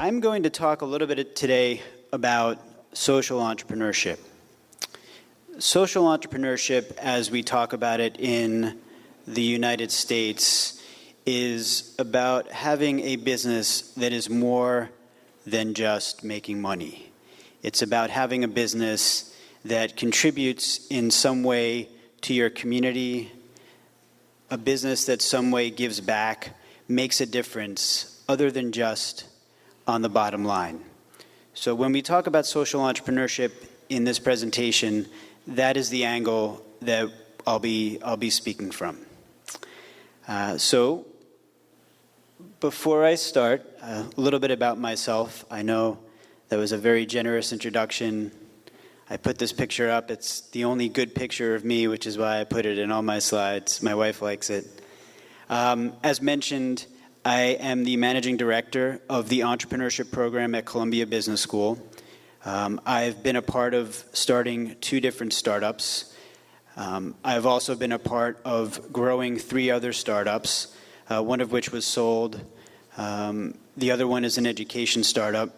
I'm going to talk a little bit today about social entrepreneurship. Social entrepreneurship, as we talk about it in the United States, is about having a business that is more than just making money. It's about having a business that contributes in some way to your community, a business that some way gives back, makes a difference other than just on the bottom line. So when we talk about social entrepreneurship in this presentation, that is the angle that I'll be speaking from. So before I start, a little bit about myself. I know that was a very generous introduction. I put this picture up. It's the only good picture of me, which is why I put it in all my slides. My wife likes it. As mentioned, I am the managing director of the entrepreneurship program at Columbia Business School. I've been a part of starting 2 different startups. I've also been a part of growing 3 other startups, one of which was sold. The other one is an education startup.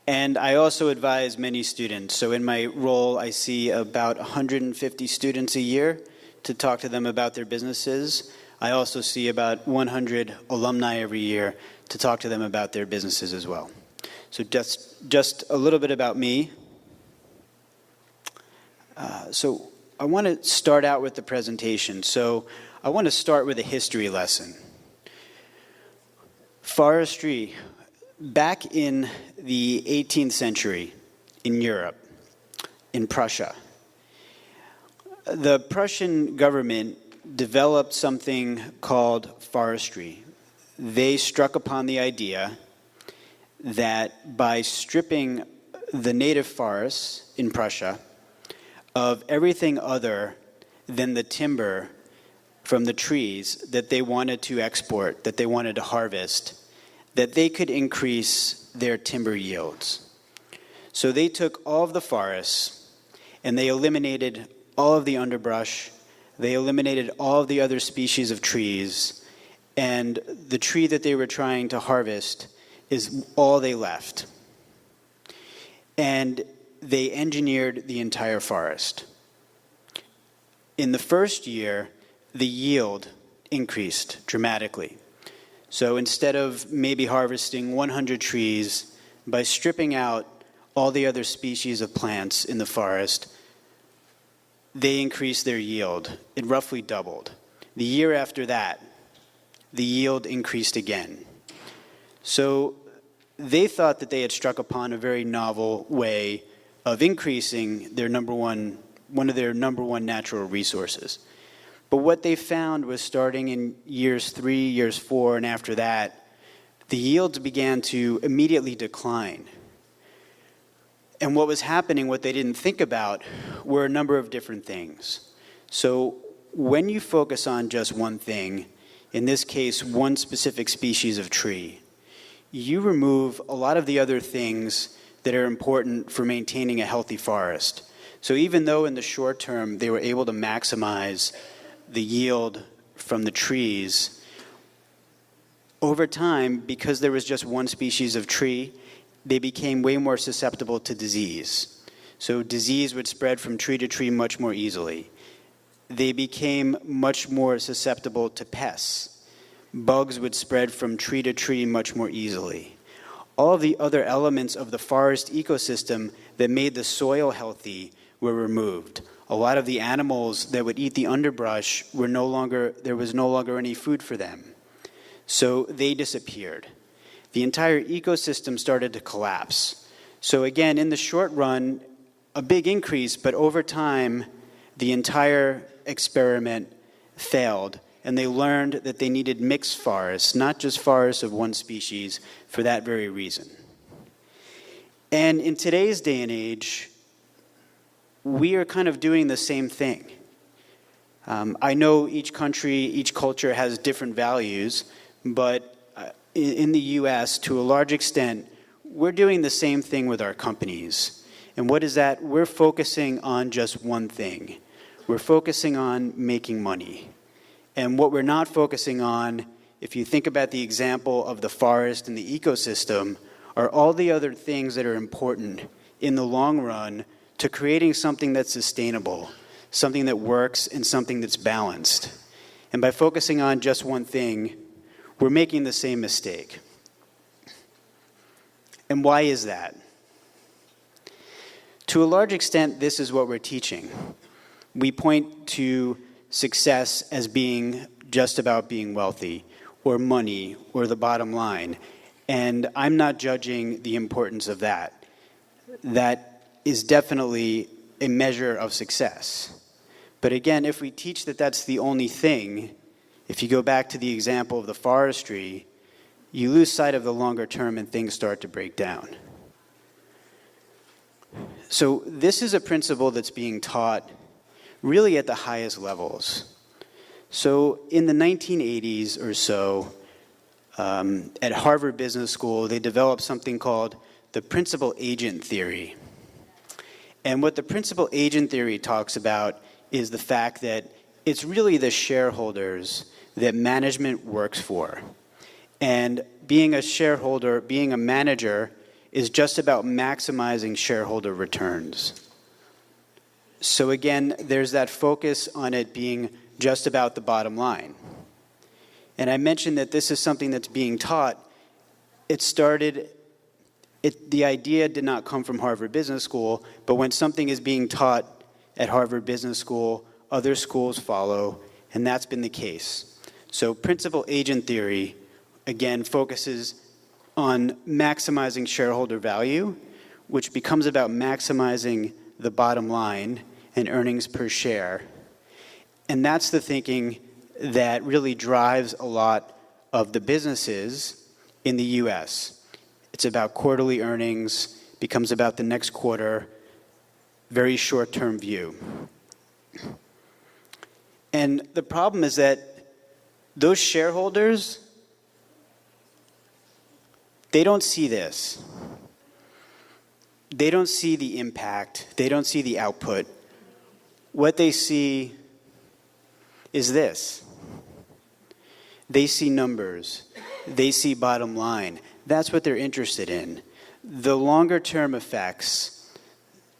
And I also advise many students. So in my role, I see about 150 students a year to talk to them about their businesses. I also see about 100 alumni every year to talk to them about their businesses as well. So just a little bit about me. So I want to start out with the presentation. So I want to start with a history lesson. Forestry. Back in the 18th century in Europe, in Prussia, the Prussian government developed something called forestry. They struck upon the idea that by stripping the native forests in Prussia of everything other than the timber from the trees that they wanted to export, that they wanted to harvest, that they could increase their timber yields. So they took all of the forests and they eliminated all of the underbrush, they eliminated all of the other species of trees, and the tree that they were trying to harvest is all they left. And they engineered the entire forest. In the first year, the yield increased dramatically. So instead of maybe harvesting 100 trees, by stripping out all the other species of plants in the forest, they increased their yield. It roughly doubled. The year after that, the yield increased again. So they thought that they had struck upon a very novel way of increasing their one of their number one natural resources. But what they found was starting in years 3, years 4, and after that, the yields began to immediately decline. And what was happening, what they didn't think about, were a number of different things. So when you focus on just one thing, in this case, one specific species of tree, you remove a lot of the other things that are important for maintaining a healthy forest. So even though in the short term they were able to maximize the yield from the trees, over time, because there was just one species of tree, they became way more susceptible to disease. So disease would spread from tree to tree much more easily. They became much more susceptible to pests. Bugs would spread from tree to tree much more easily. All of the other elements of the forest ecosystem that made the soil healthy were removed. A lot of the animals that would eat the underbrush there was no longer any food for them. So they disappeared. The entire ecosystem started to collapse. So again, in the short run, a big increase, but over time, the entire experiment failed, and they learned that they needed mixed forests, not just forests of one species, for that very reason. And in today's day and age, we are kind of doing the same thing. I know each country, each culture has different values, but in the US, to a large extent, we're doing the same thing with our companies. And what is that? We're focusing on just one thing. We're focusing on making money. And what we're not focusing on if you think about the example of the forest and the ecosystem, are all the other things that are important in the long run to creating something that's sustainable, something that works, and something that's balanced. And by focusing on just one thing, we're making the same mistake. And why is that? To a large extent, this is what we're teaching. We point to success as being just about being wealthy, or money, or the bottom line. And I'm not judging the importance of that. That is definitely a measure of success. But again, if we teach that that's the only thing, if you go back to the example of the forestry, you lose sight of the longer term and things start to break down. So this is a principle that's being taught really at the highest levels. So in the 1980s or so, at Harvard Business School, they developed something called the principal agent theory. And what the principal agent theory talks about is the fact that it's really the shareholders that management works for. And being a shareholder, being a manager, is just about maximizing shareholder returns. So again, there's that focus on it being just about the bottom line. And I mentioned that this is something that's being taught. The idea did not come from Harvard Business School, but when something is being taught at Harvard Business School, other schools follow, and that's been the case. So principal agent theory, again, focuses on maximizing shareholder value, which becomes about maximizing the bottom line and earnings per share. And that's the thinking that really drives a lot of the businesses in the US. It's about quarterly earnings, becomes about the next quarter, very short-term view. And the problem is that those shareholders, they don't see this. They don't see the impact. They don't see the output. What they see is this. They see numbers. They see bottom line. That's what they're interested in. The longer-term effects,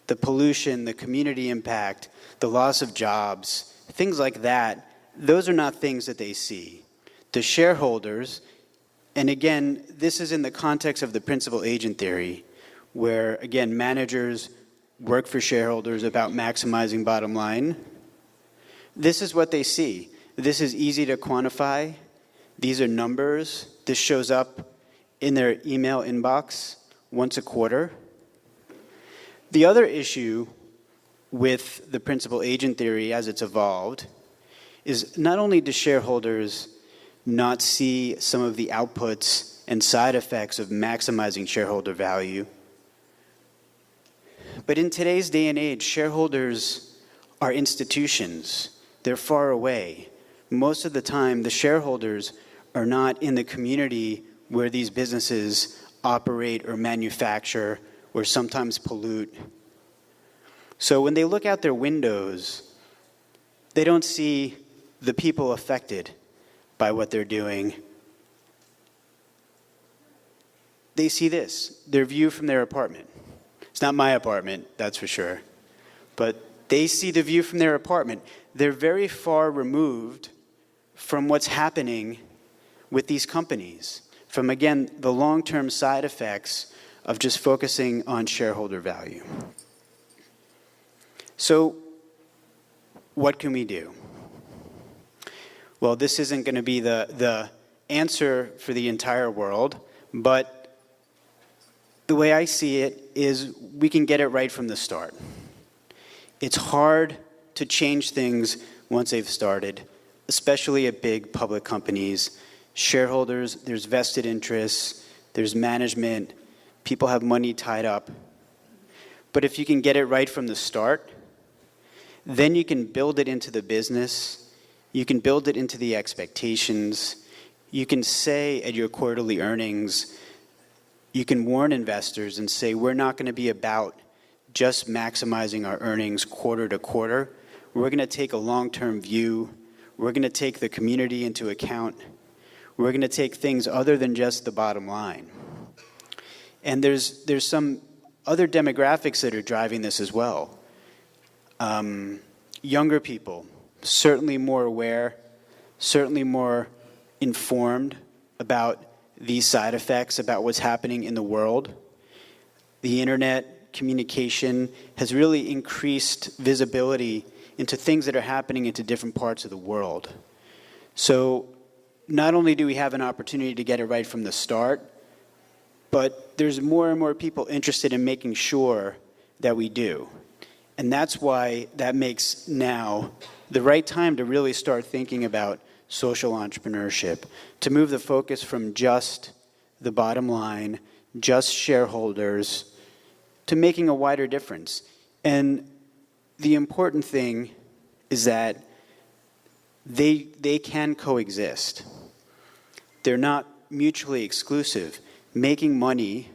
the pollution, the community impact, the loss of jobs, things like that, those are not things that they see. The shareholders, and again, this is in the context of the principal agent theory, where, again, managers work for shareholders about maximizing bottom line. This is what they see. This is easy to quantify. These are numbers. This shows up in their email inbox once a quarter. The other issue with the principal agent theory as it's evolved is not only do shareholders not see some of the outputs and side effects of maximizing shareholder value, but in today's day and age, shareholders are institutions. They're far away. Most of the time, the shareholders are not in the community where these businesses operate or manufacture or sometimes pollute. So when they look out their windows, they don't see the people affected by what they're doing. They see this, their view from their apartment. It's not my apartment, that's for sure. But they see the view from their apartment. They're very far removed from what's happening with these companies, from, again, the long-term side effects of just focusing on shareholder value. So what can we do? Well, this isn't going to be the answer for the entire world, but the way I see it is we can get it right from the start. It's hard to change things once they've started, especially at big public companies. Shareholders, there's vested interests, there's management, people have money tied up. But if you can get it right from the start, then you can build it into the business, you can build it into the expectations, you can say at your quarterly earnings, you can warn investors and say, we're not going to be about just maximizing our earnings quarter to quarter. We're going to take a long-term view. We're going to take the community into account. We're We're going to take things other than just the bottom line. And there's some other demographics that are driving this as well. Younger people, certainly more aware, certainly more informed about these side effects, about what's happening in the world. The internet, communication has really increased visibility into things that are happening into different parts of the world. So not only do we have an opportunity to get it right from the start, but there's more and more people interested in making sure that we do. And that's why that makes now the right time to really start thinking about social entrepreneurship, to move the focus from just the bottom line, just shareholders, to making a wider difference. And the important thing is that they can coexist. They're not mutually exclusive. Making money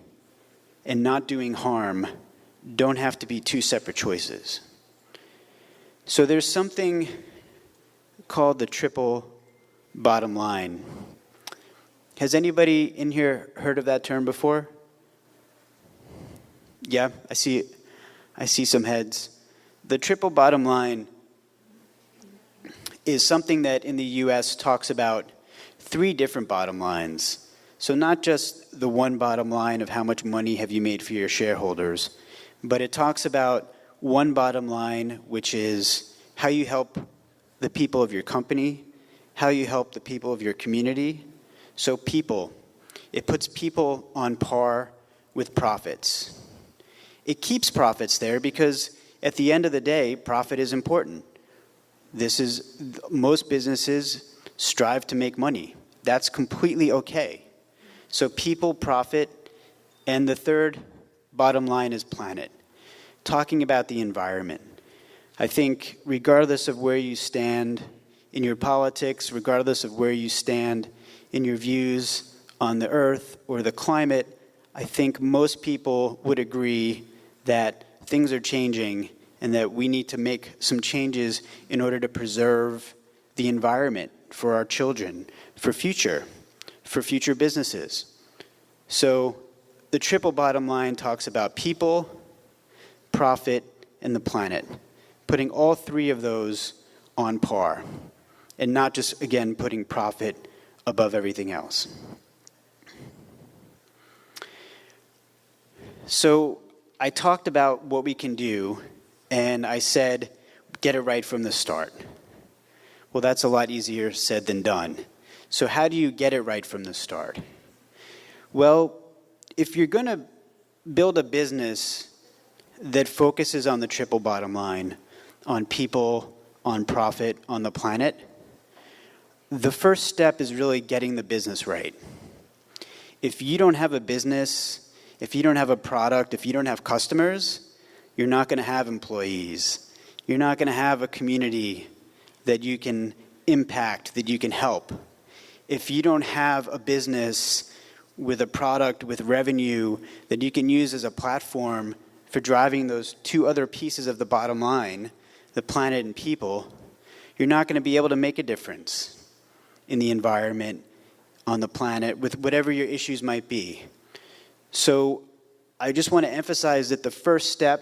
and not doing harm don't have to be two separate choices. So there's something called the triple bottom line. Has anybody in here heard of that term before? Yeah, I see some heads. The triple bottom line is something that in the US talks about 3 different bottom lines. So not just the one bottom line of how much money have you made for your shareholders, but it talks about one bottom line, which is how you help the people of your company, how you help the people of your community. So people, it puts people on par with profits. It keeps profits there because at the end of the day, profit is important. Most businesses strive to make money. That's completely okay. So people, profit, and the third bottom line is planet. Talking about the environment. I think regardless of where you stand in your politics, regardless of where you stand in your views on the earth or the climate, I think most people would agree that things are changing and that we need to make some changes in order to preserve the environment for our children, for future businesses. So the triple bottom line talks about people, profit, and the planet, putting all 3 of those on par, and not just, again, putting profit above everything else. So I talked about what we can do, and I said, get it right from the start. Well, that's a lot easier said than done. So how do you get it right from the start? Well, if you're going to build a business that focuses on the triple bottom line, on people, on profit, on the planet, the first step is really getting the business right. If you don't have a business, if you don't have a product, if you don't have customers, you're not going to have employees. You're not going to have a community that you can impact, that you can help. If you don't have a business with a product, with revenue that you can use as a platform for driving those 2 other pieces of the bottom line, the planet and people, you're not going to be able to make a difference in the environment, on the planet, with whatever your issues might be. So I just want to emphasize that the first step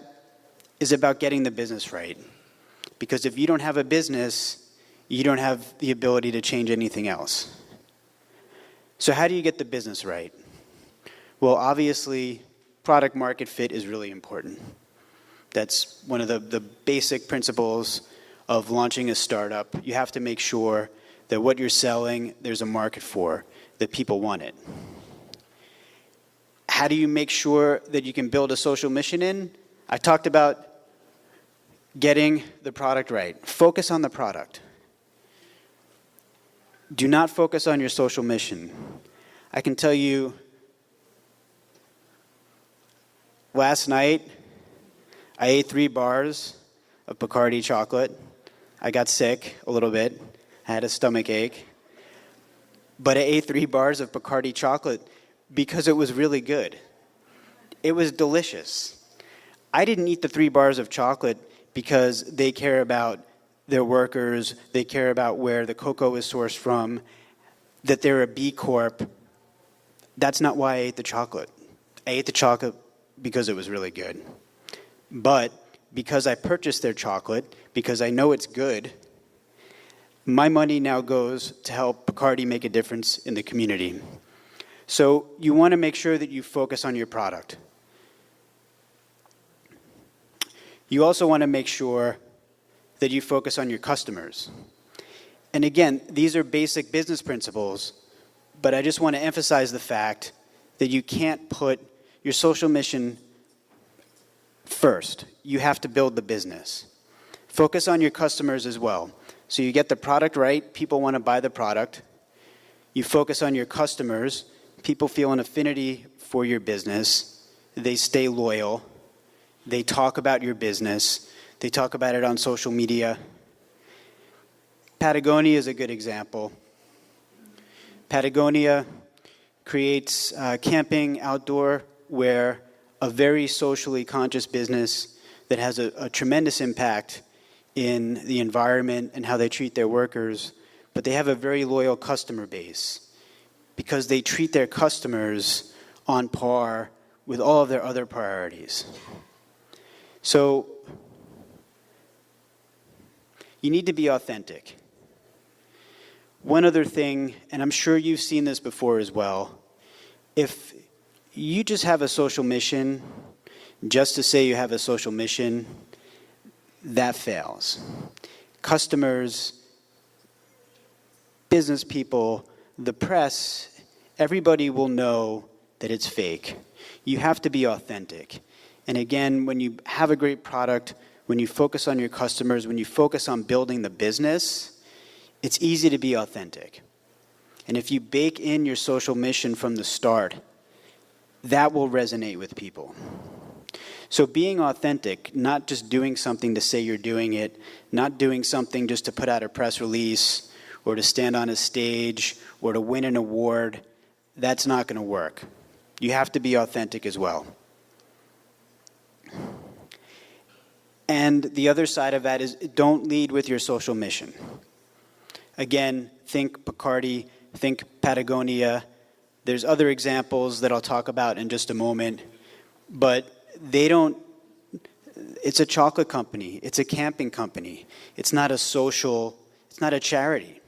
is about getting the business right. Because if you don't have a business, you don't have the ability to change anything else. So how do you get the business right? Well, obviously, product market fit is really important. That's one of the basic principles of launching a startup. You have to make sure that what you're selling, there's a market for, that people want it. How do you make sure that you can build a social mission in? I talked about getting the product right. Focus on the product. Do not focus on your social mission. I can tell you, last night, I ate 3 bars of Bacardi chocolate. I got sick a little bit. I had a stomach ache. But I ate 3 bars of Bacardi chocolate because it was really good. It was delicious. I didn't eat the 3 bars of chocolate because they care about their workers, they care about where the cocoa is sourced from. that they're a B Corp, that's not why I ate the chocolate. I ate the chocolate because it was really good. But because I purchased their chocolate, because I know it's good, my money now goes to help Bacardi make a difference in the community. So you want to make sure that you focus on your product. You also want to make sure that you focus on your customers. And again, these are basic business principles, but I just want to emphasize the fact that you can't put your social mission first. You have to build the business. Focus on your customers as well. So you get the product right, people want to buy the product. You focus on your customers, people feel an affinity for your business, they stay loyal, they talk about your business, they talk about it on social media. Patagonia is a good example. Patagonia creates camping outdoor where a very socially conscious business that has a tremendous impact in the environment and how they treat their workers, but they have a very loyal customer base because they treat their customers on par with all of their other priorities. So you need to be authentic. One other thing, and I'm sure you've seen this before as well, if you just have a social mission, just to say you have a social mission, that fails. Customers, business people, the press, everybody will know that it's fake. You have to be authentic. And again, when you have a great product, when you focus on your customers, when you focus on building the business, it's easy to be authentic. And if you bake in your social mission from the start, that will resonate with people. So being authentic, not just doing something to say you're doing it, not doing something just to put out a press release or to stand on a stage or to win an award, that's not going to work. You have to be authentic as well. And the other side of that is don't lead with your social mission. Again, think Bacardi, think Patagonia. There's other examples that I'll talk about in just a moment, but it's a chocolate company, it's a camping company, it's not a charity.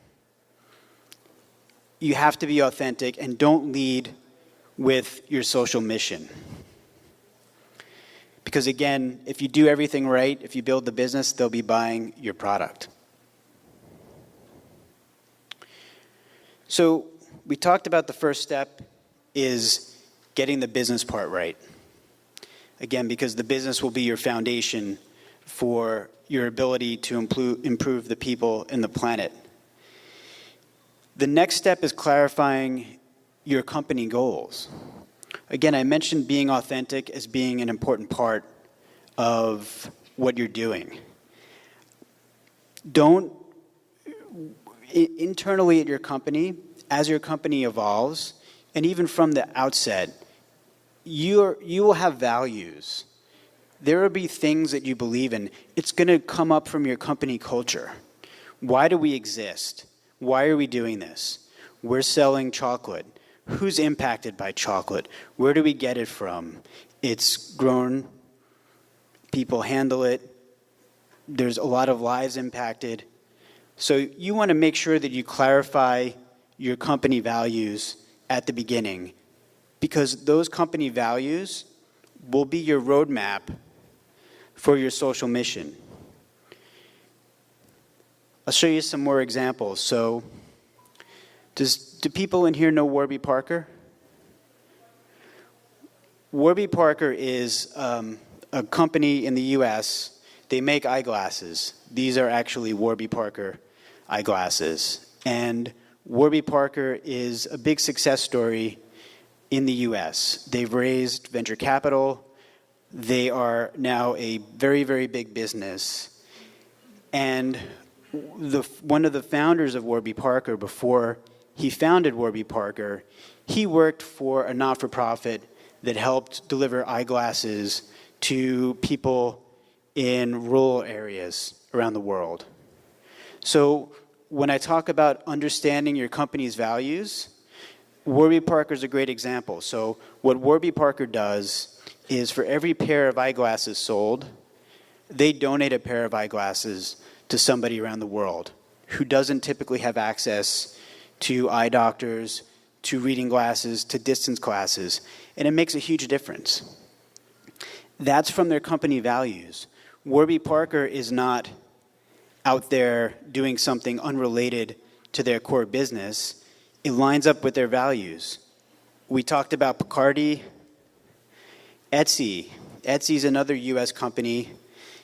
You have to be authentic and don't lead with your social mission. Because again, if you do everything right, if you build the business, they'll be buying your product. So we talked about the first step is getting the business part right. Again, because the business will be your foundation for your ability to improve the people and the planet. The next step is clarifying your company goals. Again, I mentioned being authentic as being an important part of what you're doing. Internally at your company, as your company evolves, and even from the outset, you will have values. There will be things that you believe in. It's going to come up from your company culture. Why do we exist? Why are we doing this? We're selling chocolate. Who's impacted by chocolate? Where do we get it from? It's grown. People handle it. There's a lot of lives impacted. So you want to make sure that you clarify your company values at the beginning, because those company values will be your roadmap for your social mission. I'll show you some more examples. So, do people in here know Warby Parker? Warby Parker is a company in the US. They make eyeglasses. These are actually Warby Parker eyeglasses. And Warby Parker is a big success story in the US. They've raised venture capital. They are now a very, very big business. And one of the founders of Warby Parker, before he founded Warby Parker, he worked for a not-for-profit that helped deliver eyeglasses to people in rural areas around the world. So when I talk about understanding your company's values, Warby Parker is a great example. So what Warby Parker does is for every pair of eyeglasses sold, they donate a pair of eyeglasses to somebody around the world who doesn't typically have access to eye doctors, to reading glasses, to distance glasses, and it makes a huge difference. That's from their company values. Warby Parker is not out there doing something unrelated to their core business. It lines up with their values. We talked about Bacardi, Etsy. Etsy is another US company.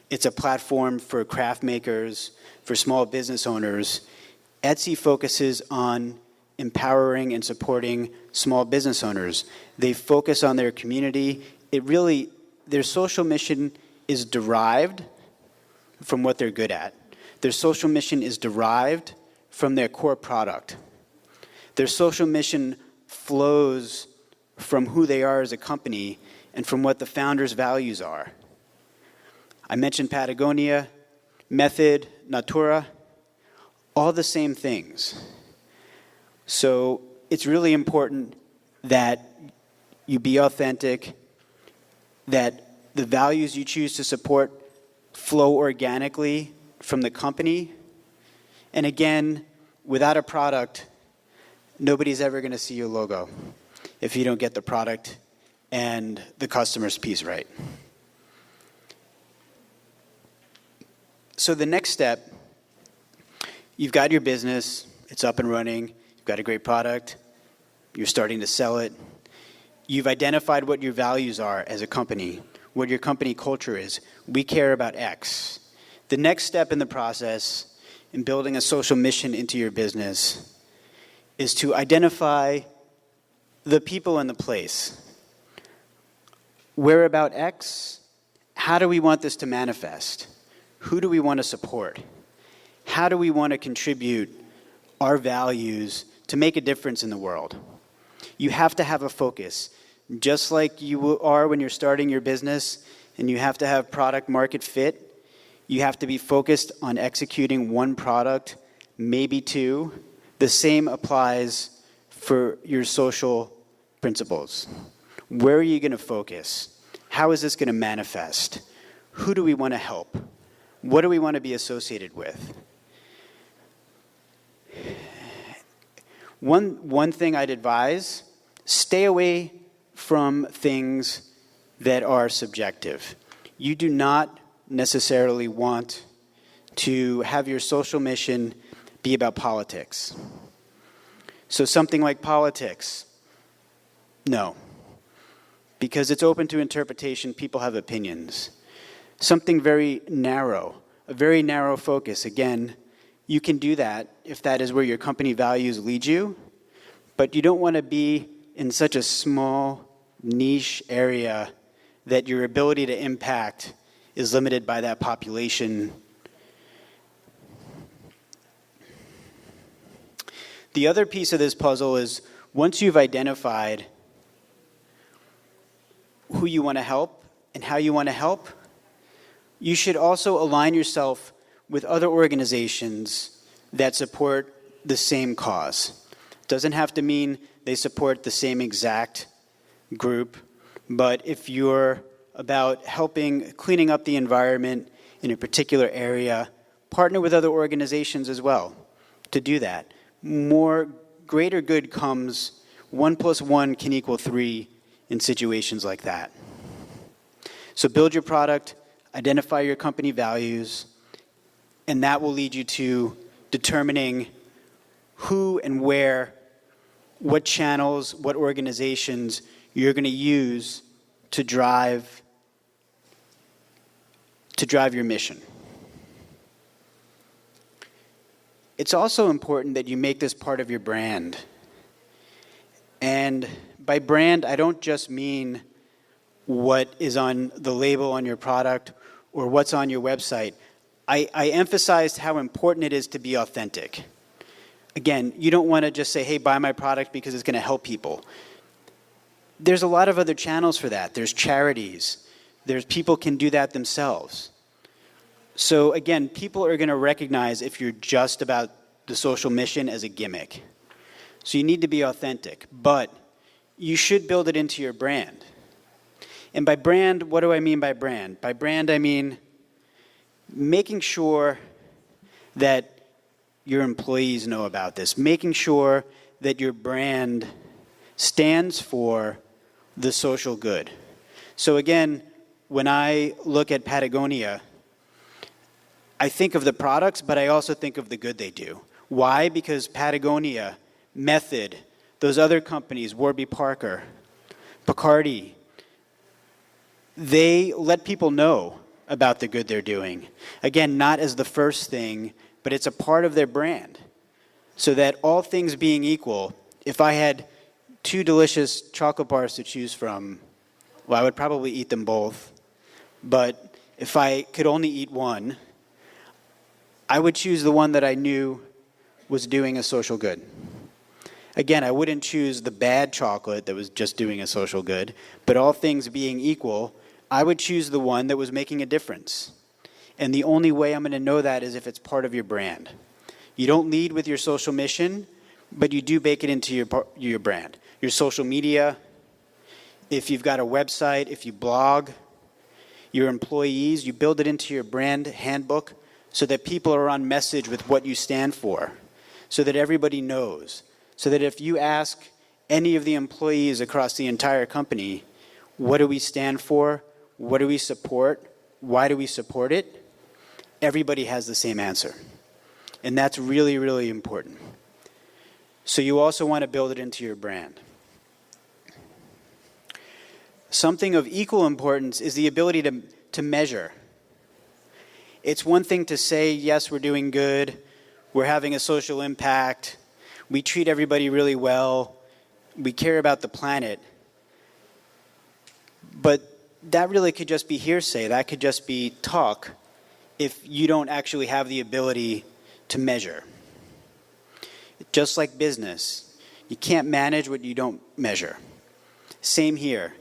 It's a platform for craft makers, for small business owners. Etsy focuses on empowering and supporting small business owners. They focus on their community. Their social mission is derived from what they're good at. Their social mission is derived from their core product. Their social mission flows from who they are as a company and from what the founders' values are. I mentioned Patagonia, Method, Natura, all the same things. So it's really important that you be authentic, that the values you choose to support flow organically from the company. And again, without a product, nobody's ever going to see your logo if you don't get the product and the customer's piece right. So the next step, you've got your business, it's up and running, you've got a great product, you're starting to sell it. You've identified what your values are as a company, what your company culture is. We care about X. The next step in the process in building a social mission into your business is to identify the people and the place. Where about X? How do we want this to manifest? Who do we want to support? How do we want to contribute our values to make a difference in the world? You have to have a focus. Just like you are when you're starting your business and you have to have product market fit, you have to be focused on executing one product, maybe two. The same applies for your social principles. Where are you going to focus? How is this going to manifest? Who do we want to help? What do we want to be associated with? One thing I'd advise, stay away from things that are subjective. You do not necessarily want to have your social mission be about politics. So something like politics, no. Because it's open to interpretation, people have opinions. Something very narrow, a very narrow focus. Again, you can do that if that is where your company values lead you, but you don't want to be in such a small niche area that your ability to impact is limited by that population. The other piece of this puzzle is once you've identified who you want to help and how you want to help, you should also align yourself with other organizations that support the same cause. Doesn't have to mean they support the same exact group, but if you're about helping cleaning up the environment in a particular area, partner with other organizations as well to do that. Greater good comes, 1 + 1 can equal 3 in situations like that. So build your product, identify your company values, and that will lead you to determining who and where, what channels, what organizations you're going to use to drive your mission. It's also important that you make this part of your brand. And by brand, I don't just mean what is on the label on your product or what's on your website. I emphasized how important it is to be authentic. Again, you don't want to just say, hey, buy my product because it's going to help people. There's a lot of other channels for that. There's charities. There's people can do that themselves. So again, people are going to recognize if you're just about the social mission as a gimmick. So you need to be authentic, but you should build it into your brand. And by brand, what do I mean by brand? By brand, I mean making sure that your employees know about this, making sure that your brand stands for the social good. So again, when I look at Patagonia, I think of the products, but I also think of the good they do. Why? Because Patagonia, Method, those other companies, Warby Parker, Bacardi, they let people know about the good they're doing. Again, not as the first thing, but it's a part of their brand. So that all things being equal, if I had 2 delicious chocolate bars to choose from, well, I would probably eat them both. But if I could only eat one, I would choose the one that I knew was doing a social good. Again, I wouldn't choose the bad chocolate that was just doing a social good, but all things being equal, I would choose the one that was making a difference. And the only way I'm going to know that is if it's part of your brand. You don't lead with your social mission, but you do bake it into your brand. Your social media, if you've got a website, if you blog, your employees, you build it into your brand handbook so that people are on message with what you stand for, so that everybody knows, so that if you ask any of the employees across the entire company, what do we stand for? What do we support? Why do we support it? Everybody has the same answer. And that's really, really important. So you also want to build it into your brand. Something of equal importance is the ability to measure. It's one thing to say, yes, we're doing good, we're having a social impact, we treat everybody really well, we care about the planet. But that really could just be hearsay, that could just be talk if you don't actually have the ability to measure. Just like business, you can't manage what you don't measure. Same here.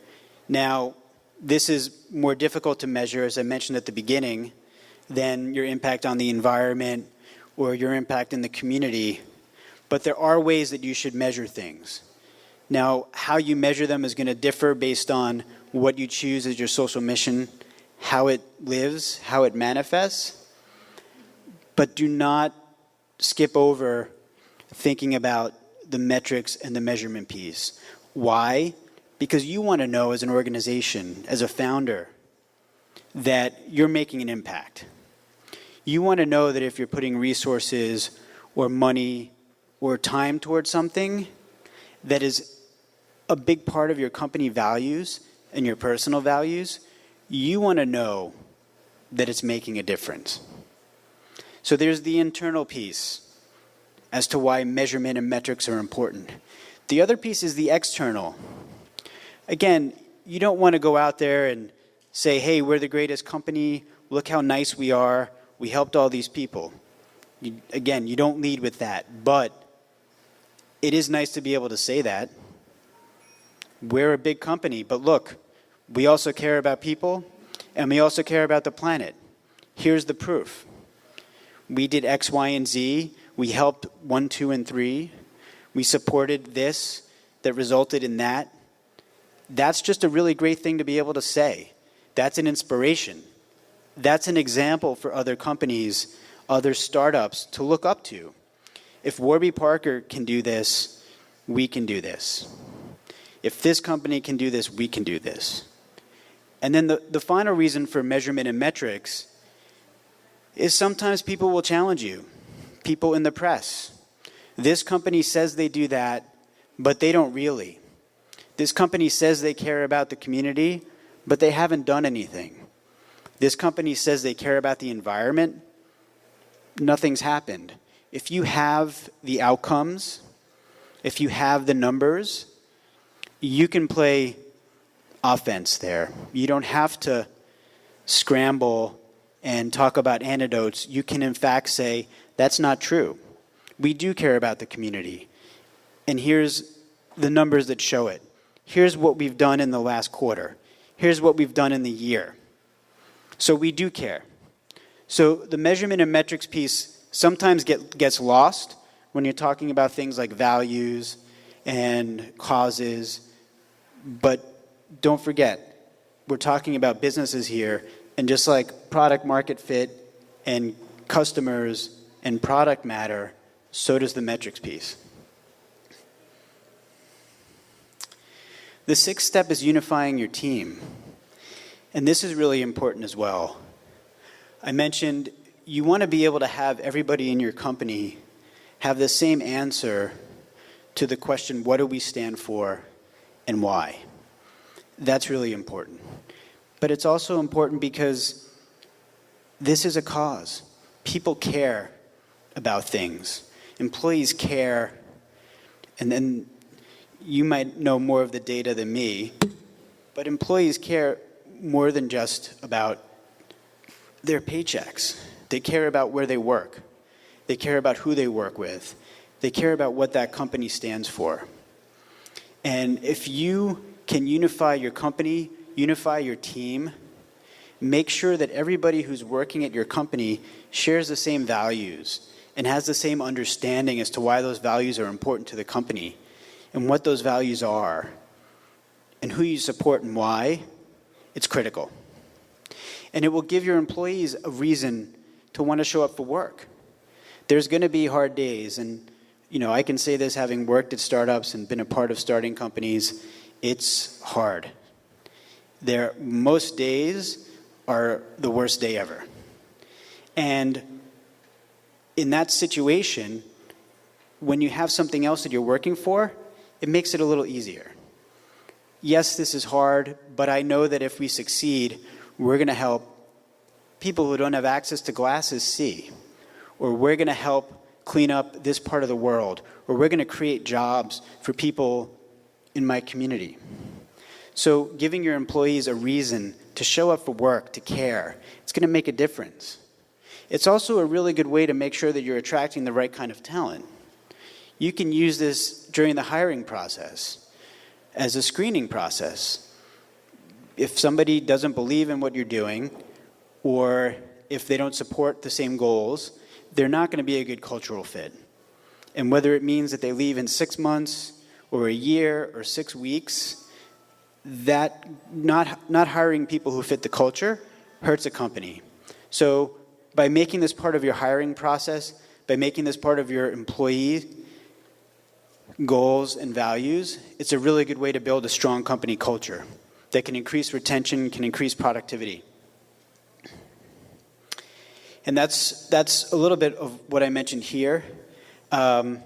Now, this is more difficult to measure, as I mentioned at the beginning, than your impact on the environment or your impact in the community. But there are ways that you should measure things. Now, how you measure them is going to differ based on what you choose as your social mission, how it lives, how it manifests. But do not skip over thinking about the metrics and the measurement piece. Why? Because you want to know as an organization, as a founder, that you're making an impact. You want to know that if you're putting resources or money or time towards something that is a big part of your company values and your personal values, you want to know that it's making a difference. So there's the internal piece as to why measurement and metrics are important. The other piece is the external. Again, you don't want to go out there and say, hey, we're the greatest company, look how nice we are, we helped all these people. Again, you don't lead with that, but it is nice to be able to say that. We're a big company, but look, we also care about people, and we also care about the planet. Here's the proof. We did X, Y, and Z. We helped 1, 2, and 3. We supported this that resulted in that. That's just a really great thing to be able to say. That's an inspiration. That's an example for other companies, other startups to look up to. If Warby Parker can do this, we can do this. If this company can do this, we can do this. And then the final reason for measurement and metrics is sometimes people will challenge you. People in the press. This company says they do that, but they don't really. This company says they care about the community, but they haven't done anything. This company says they care about the environment. Nothing's happened. If you have the outcomes, if you have the numbers, you can play offense there. You don't have to scramble and talk about anecdotes. You can in fact say, that's not true. We do care about the community. And here's the numbers that show it. Here's what we've done in the last quarter. Here's what we've done in the year. So we do care. So the measurement and metrics piece sometimes gets lost when you're talking about things like values and causes. But don't forget, we're talking about businesses here, and just like product market fit and customers and product matter, so does the metrics piece. The sixth step is unifying your team. And this is really important as well. I mentioned you want to be able to have everybody in your company have the same answer to the question, what do we stand for and why? That's really important. But it's also important because this is a cause. People care about things. Employees care. And then you might know more of the data than me, but employees care more than just about their paychecks. They care about where they work. They care about who they work with. They care about what that company stands for. And if you can unify your company, unify your team, make sure that everybody who's working at your company shares the same values and has the same understanding as to why those values are important to the company and what those values are and who you support and why, it's critical. And it will give your employees a reason to want to show up for work. There's going to be hard days, and I can say this having worked at startups and been a part of starting companies, it's hard. Most days are the worst day ever. And in that situation, when you have something else that you're working for, it makes it a little easier. Yes, this is hard, but I know that if we succeed, we're going to help people who don't have access to glasses see, or we're going to help clean up this part of the world, or we're going to create jobs for people in my community. So giving your employees a reason to show up for work, to care, it's going to make a difference. It's also a really good way to make sure that you're attracting the right kind of talent. You can use this during the hiring process as a screening process. If somebody doesn't believe in what you're doing, or if they don't support the same goals, they're not going to be a good cultural fit. And whether it means that they leave in 6 months or a year or 6 weeks, that not hiring people who fit the culture hurts a company. So by making this part of your hiring process, by making this part of your employee goals and values, it's a really good way to build a strong company culture that can increase retention, can increase productivity. And that's a little bit of what I mentioned here. But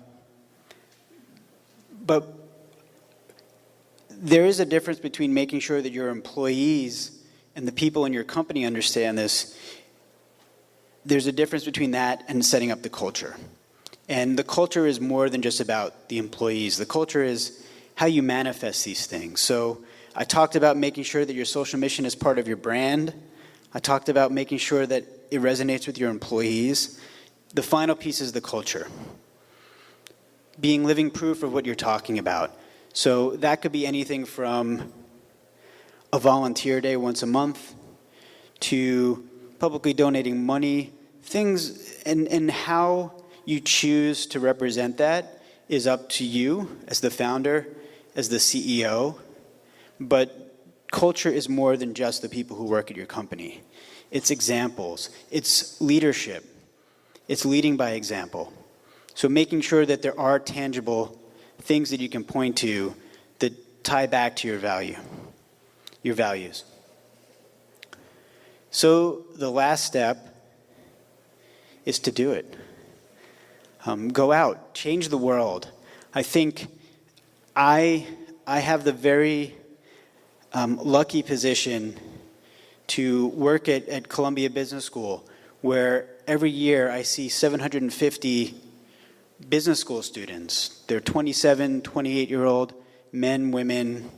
there is a difference between making sure that your employees and the people in your company understand this. There's a difference between that and setting up the culture. And the culture is more than just about the employees. The culture is how you manifest these things. So I talked about making sure that your social mission is part of your brand. I talked about making sure that it resonates with your employees. The final piece is the culture. Being living proof of what you're talking about. So that could be anything from a volunteer day once a month to publicly donating money. Things and how you choose to represent that is up to you as the founder, as the CEO. But culture is more than just the people who work at your company. It's examples. It's leadership. It's leading by example. So making sure that there are tangible things that you can point to that tie back to your values. So the last step is to do it. Go out, change the world. I think I have the very lucky position to work at Columbia Business School, where every year I see 750 business school students. They're 27, 28-year-old men, women,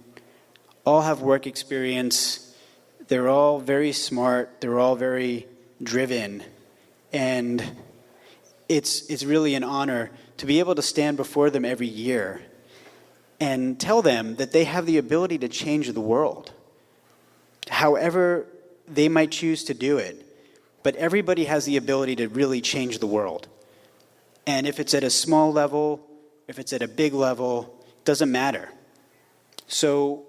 all have work experience. They're all very smart. They're all very driven. And it's really an honor to be able to stand before them every year and tell them that they have the ability to change the world. However they might choose to do it. But everybody has the ability to really change the world. And if it's at a small level, if it's at a big level, it doesn't matter. So,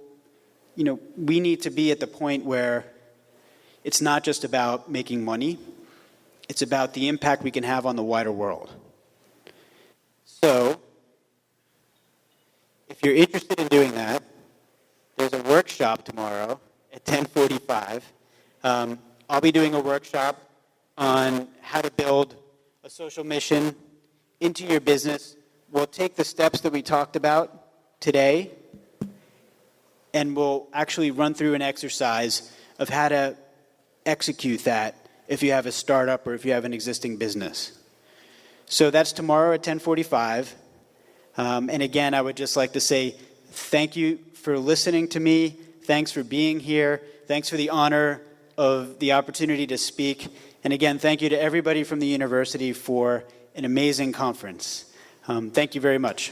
we need to be at the point where it's not just about making money, it's about the impact we can have on the wider world. So, if you're interested in doing that, there's a workshop tomorrow at 10:45. I'll be doing a workshop on how to build a social mission into your business. We'll take the steps that we talked about today, and we'll actually run through an exercise of how to execute that if you have a startup or if you have an existing business. So that's tomorrow at 10:45. And again, I would just like to say thank you for listening to me. Thanks for being here. Thanks for the honor of the opportunity to speak. And again, thank you to everybody from the university for an amazing conference. Thank you very much.